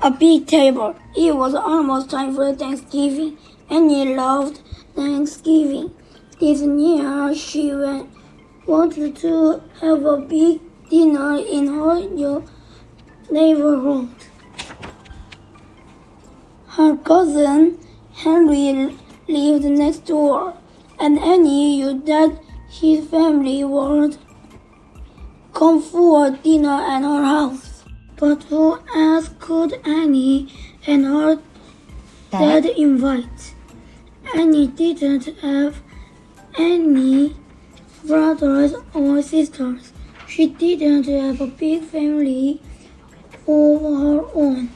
a big table. It was almost time for Thanksgiving. Annie loved Thanksgiving. This year she wanted to have a big dinner in her new neighborhood. Her cousin Henry lived next door, and Annie knew that his family would come for dinner at her house. But who else could Annie and her dad invite? Annie didn't have any brothers or sisters. She didn't have a big family of her own.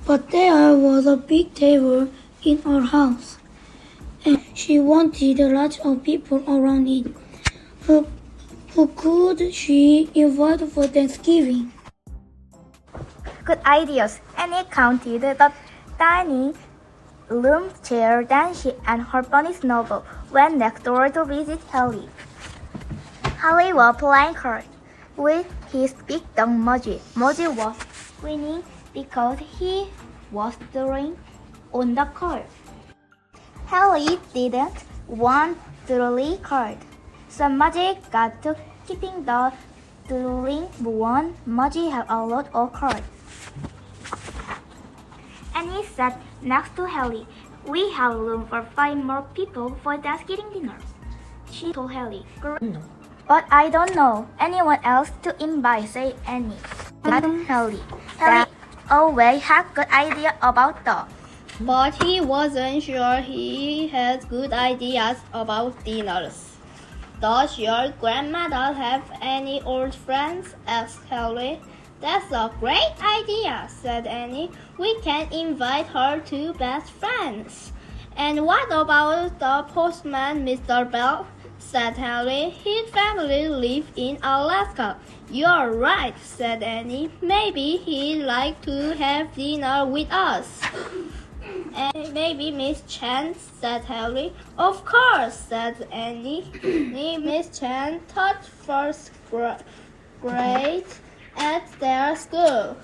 But there was a big table in her house, and she wanted a lot of people around it. Who could she invite for Thanksgiving? Good ideas. Annie counted the tiny loom chair. Then she and her bunny Snowball went next door to visit Hallie. Hallie was playing cards with his big dog Mudgy. Mudgy was winning because he was drawing on the card. Hallie didn't want drawing card, so Mudgy got to keeping the drawing one. Mudgy had a lot of cards. Annie sat next to Hallie. We have room for 5 more people for Thanksgiving dinner, she told Hallie. But I don't know anyone else to invite, said Annie. Hallie. Hallie always had good idea about dogs. But he wasn't sure he had good ideas about dinners. Does your grandmother have any old friends? Asked Harry. That's a great idea, said Annie. We can invite her two best friends. And what about the postman, Mr. Bell? Said Harry. His family live in Alaska. You're right, said Annie. Maybe he'd like to have dinner with us. And maybe Miss Chan, said Harry. Of course, said Annie. Miss Chan taught first grade at their school.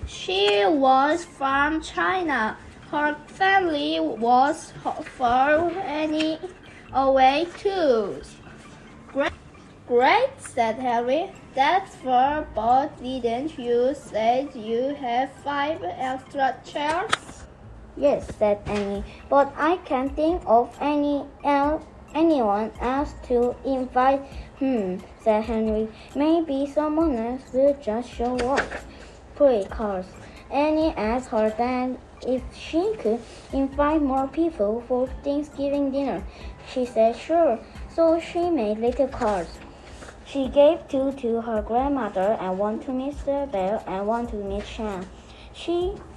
She was from China. Her family was far away too. Great, said Harry. That's far, but didn't you say you have 5 extra chairs? Yes, said Annie, but I can't think of anyone else to invite. Said Henry. Maybe someone else will just show up. Play cards. Annie asked her dad if she could invite more people for Thanksgiving dinner. She said sure, so she made little cards. She gave 2 to her grandmother and 1 to Mr. Bell and 1 to Miss Chan.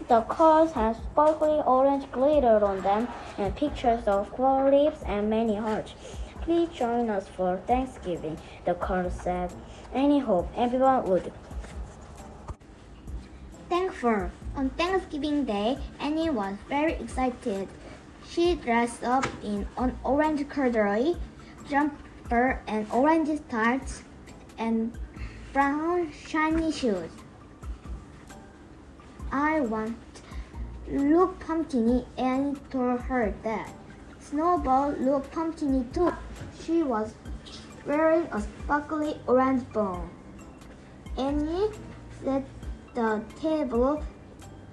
The cards had sparkly orange glitter on them and pictures of flower leaves and many hearts. Please join us for Thanksgiving, the card said. Annie hoped everyone would. Thankful. On Thanksgiving Day, Annie was very excited. She dressed up in an orange corduroy jumper and orange tights and brown shiny shoes. I want look pumpkiny, Annie told her dad. Snowball looked pumpkiny too. She was wearing a sparkly orange bow. Annie set the table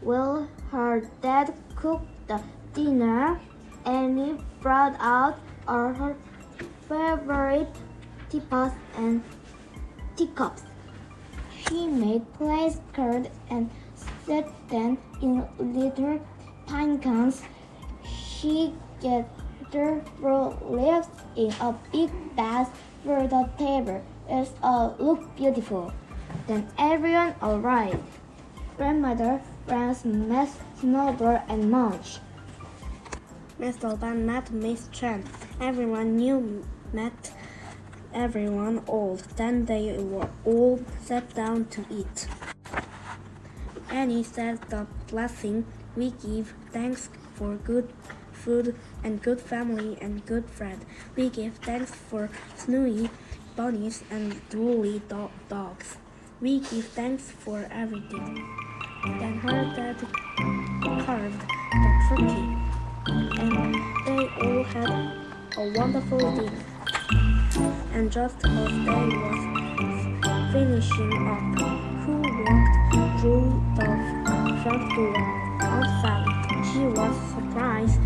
while her dad cooked the dinner. Annie brought out all her favorite teapots and teacups. She made place cards and set them in little pine cones. She gathered fruit leaves in a big basket for the table. It all looked beautiful. Then everyone arrived. Grandmother, friends met Snowball and Munch. Mr. Ben met Miss Chan. Everyone new met everyone old. Then they were all sat down to eat. Annie said the blessing. We give thanks for good food and good family and good friends. We give thanks for snowy bunnies and drooly dogs. We give thanks for everything. Then her dad carved the turkey, and they all had a wonderful dinner. And just as they was finishing up, who walked through the front door? Aunt Sally. She was surprised.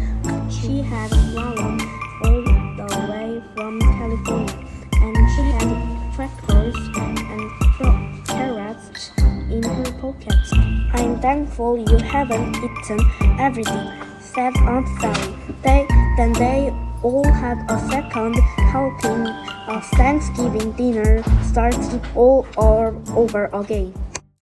She had flown all the way from California, and she had crackers and carrots in her pockets. I'm thankful you haven't eaten everything, said Aunt Sally. Then they all had a second helping of Thanksgiving dinner started all over again.